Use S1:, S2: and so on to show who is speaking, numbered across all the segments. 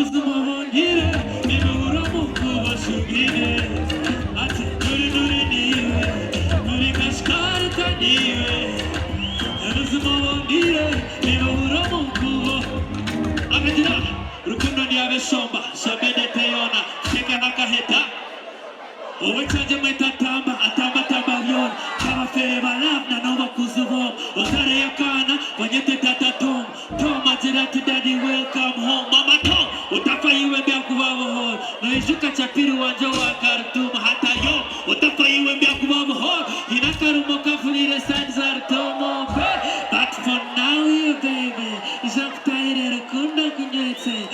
S1: Uzuma wongire nimubura mukuba shugire ati nuri niwe nuri kashkari taniwe uzuma wongire nimubura mukuba amegira rukundo ni abeshomba shabede teyona sheka nakaheta Owe chanje mweta tamba yon Kama fere balaf na nova kuzuvo Otare yakana wanyete tata tom Tom atirati daddy welcome home Mama tom utafa iwe mbia kubavu hor No ijuka chapiri wanjo wa kartuma Hata yo utafa iwe mbia kubavu hor Hinakarumo kafulire sanzar tomo But for now you baby Jaktaire rekunda kunyete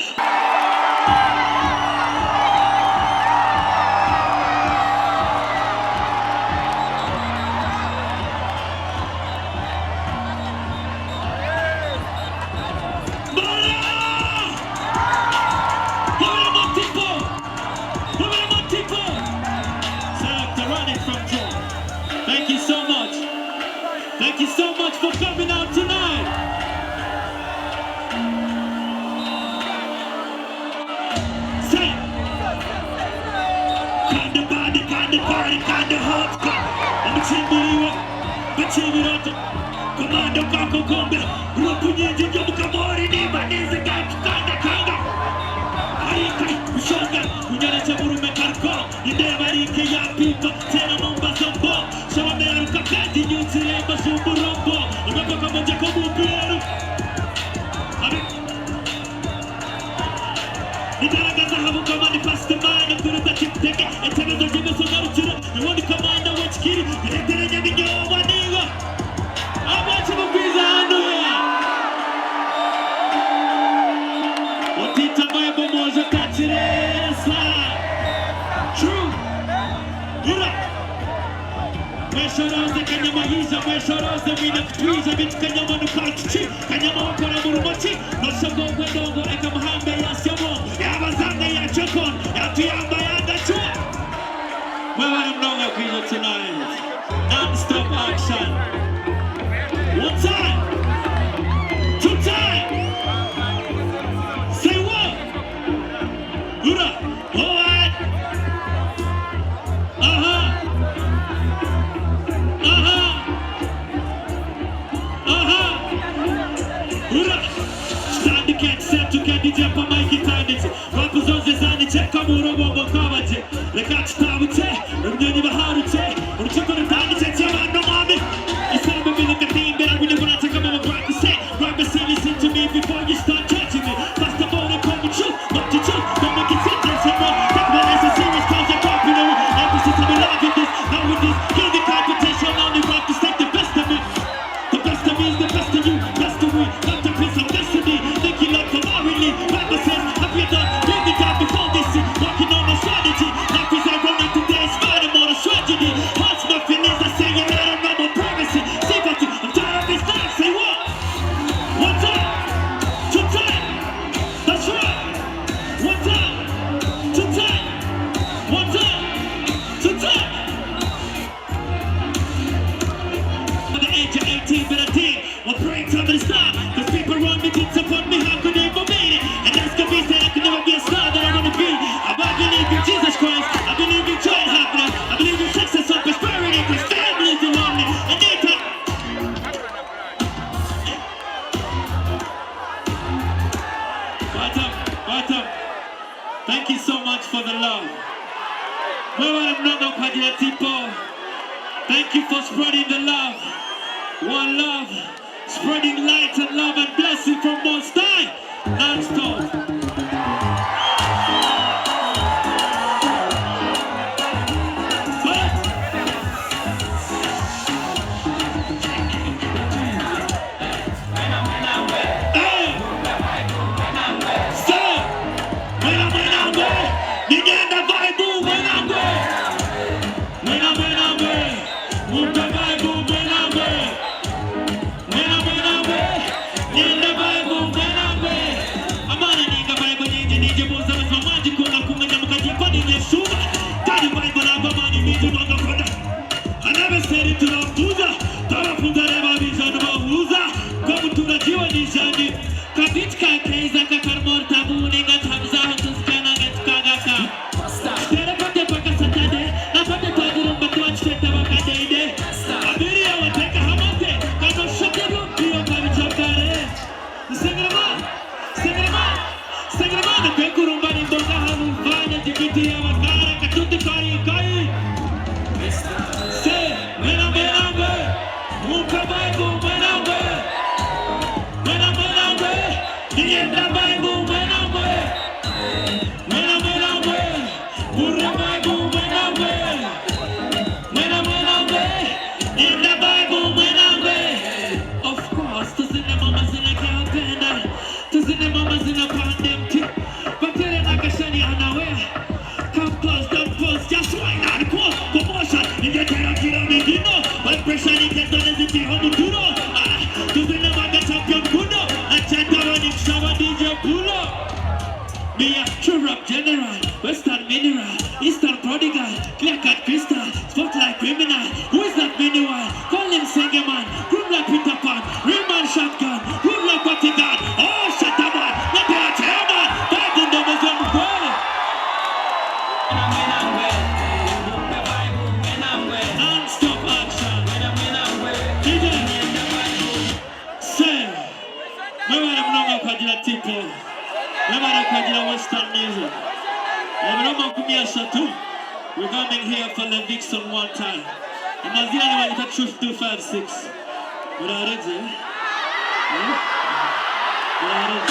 S1: Thank you so much for coming out tonight. Say, kinda body, kinda party, kinda hot. I'm a Commando kako kombe, grupu nyingi njobu kamori ni manizi kanda. Harika, ushoga, unyana chaburume karko, ide barike ya pipa, tena mumba zombo, shawame aruka kandi nyuti remba shumbu rombo, umepaka moja komu biru. Nigaragaza habu kama ni pastamani, kuruta chipteke, etegezo jime sonaruchira, niwoni kamanda wachikiri, niretere nyaminyo waniwa. I'm watching the pizza and what did the Bible was a catch it? True. Where should I say Kanyama Hisa? Where should I say we the trees of it? Kanyama no Kalchi, Kanyama Koramurumachi, no Soko Wendogo, Ekamahambe Yasamo, Yabazanga Yachokon, Yatiamba Yagacho. Well, I'm not a pizza tonight. Non-stop action. One time, two time. Say what? Hurra! Alright. Hurra! Stand the cat, set to candy jump on my guitar. Rappers on the Zani check, come on, Robo Kavaje. The catch Tavute, and then you have to check. Or check on the Tani check, no mommy. It's time to be like a team, but I really want to take a moment to say, grab a seat, listen to me before you start judging me. Fast the ball and call me true, not to true. Don't make it sentence anymore. Take my life as serious, cause I'm popular. Emphasis on me loving this, not with this. Kill the competition, only rock to take the best of me. The best of me is the best of you, best of me. Not the piece of destiny. Think you love from Marilyn. Bible says, have you done? Bring it down before this. Walking on my strategy. Life is ironic today, it's not more a tragedy. Hearts nothing is, I say you let them know more privacy. Sympathy, I'm tired of this life, say what? One time, two time, that's right. One time, two time, one time, two time. At the age of 18, but I did. I'll bring time to the start. Cause people run me, kids upon me, how could they ever made it? And that's gonna be said I could never be a star that I wanna be. I believe in Jesus Christ, I believe in joy and happiness, I believe in success and prosperity, cause families are lonely. And they talk. Bottom. Thank you so much for the love. Thank you for spreading the love. One love, spreading light and love and blessing from Most High. Non-stop.
S2: Yeah.
S1: Nienda Bible mwena mwe. Mwena mwe. Bure Bible mwena mwe. Mwena mwe. Nienda Bible mwena mwe. Of course, tuzine mama zina kapenda. Tuzine mama zina pandem too. But tell it like a shiny unaware. Come close, don't pause, just wine and pause. Promotion, you get kira me, you know. When pressure you get done, is it the home to know? Tuzine mama champion kuno. And chant around him, shower DJ pull up. Me a true rap general, Western mineral, Eastern prodigal, clear cut crystal, spotlight criminal. Who is that meanwhile? Call him Sengeman, group like Peter Pan, real man shotgun, group like bodyguard. Oh, shut up man, not a chairman, back in the Muslim world. Non-stop action. DJ, say, we want to know about the people. We're Western music. We're coming here for the Vixen one time. I'm not the only one that truth 256. What are it? What are it?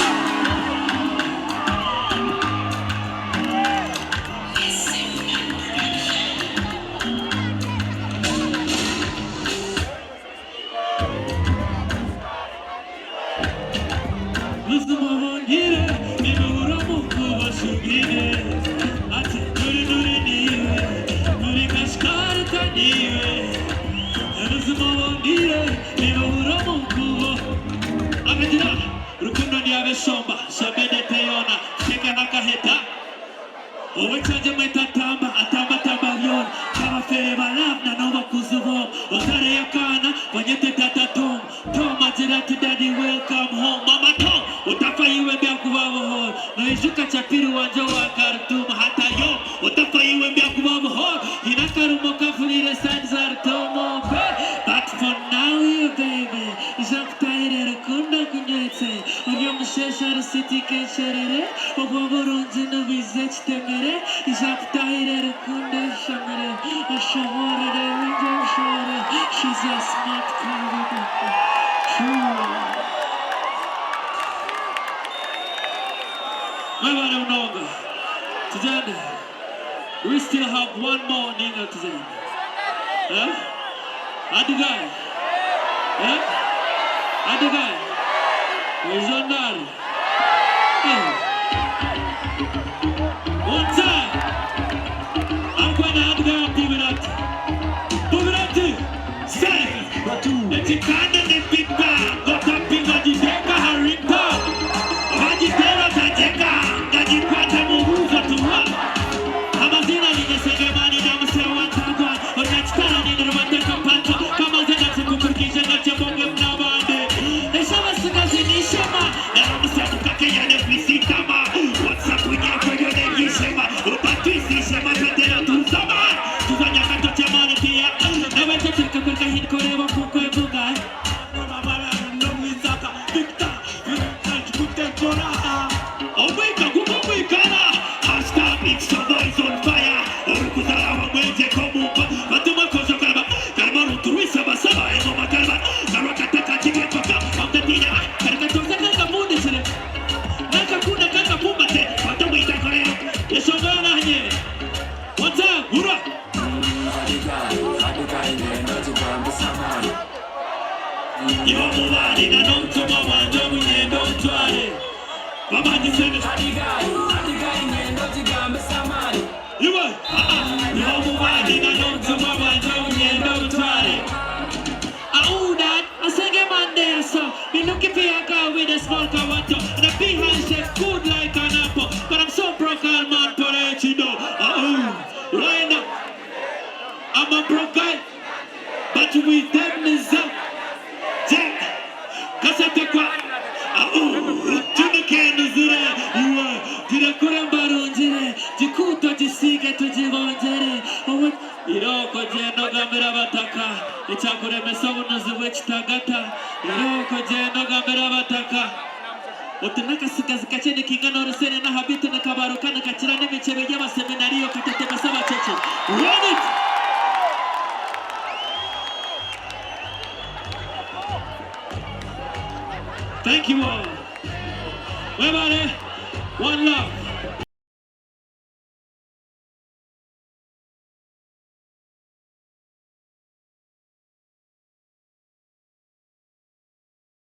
S1: Somba, Shabede Teona, Sheka Nakaheta. Owechaje mwetatamba, atamba tabarion. Kama fere balaf na nova kuzuvo. Otare yakana, wanyete tatatom. Tom atirati daddy welcome home. Mama Tom, utafa iwe mbia kubavu hall. No ijuka chapiru wanjo wa Khartoum. Hata yo, utafa iwe mbia kubavu hall. Hinakaru mokafulire sanzar tomo. But for now you baby, Japtaire rekunda kunyete. Sheshar city ke sharere, obaboronzi no bizech temere, Japtaire kunde shamere, a shamore de window shore. She's a smart girl. Today, we still have one more nigga today. Huh? Adigai. Huh? Adigai. Where's your daddy? One time. I'm going to have to go and prove it up. Prove it up to. Say. Let it kind of the big bang. Got that big on the deck of her ring top. Got the tail of the deck. Got the quarter move to what? I'm a dinner in the second man in the same one time. Or next time in the romantic panto. Come on, that's a cooker kitchen at your bong of Navande. They show us the gas in the shema. I'm a set of Kakaya and Visitama. What's up with your prayer and Yishema? What that is Shema Patera to Sama. To the Yakato Chamanity. I went to take a quick hit Koreva Kuko Bugai. No Misaka, Victor, oh, wake up, hashtag it's the voice on fire. Or Kuzara, where they come up. But to my Kosokaraba, Karmano, Turisa, Basaba, and Momakaraba, Karakataka, Ticket, of the Tina, Karakato, Moon is in it. Nakakuna Kakapumate, but the way they call it. Yes, Ogana here. What's up, Hura? You're moving in a note to my one, don't try it. Mama just said it. You were? You're moving in a note to my one, don't try it. Oh, that I sang a man there, so be looking for a girl with a small kawato and a big handshake, good like an apple. But I'm so broke, man, for it, you know. Right now, I'm a broke guy, but with them is up. Jack, cause I take what? Jimmy Candace, you are. Did a Kurambaro, Jikuto, Jisiga to Jivon, oh, Iroko, Jeno Gameravataka, it's a Kuremesonas, the witch Tagata, Iroko, Jeno Gameravataka. What the Nakasikas Kacheni King and Sen and Habit in the Kabarokana Kachana Micheva Seminario Katatema Church. Run it! Thank you all. Webale, one love.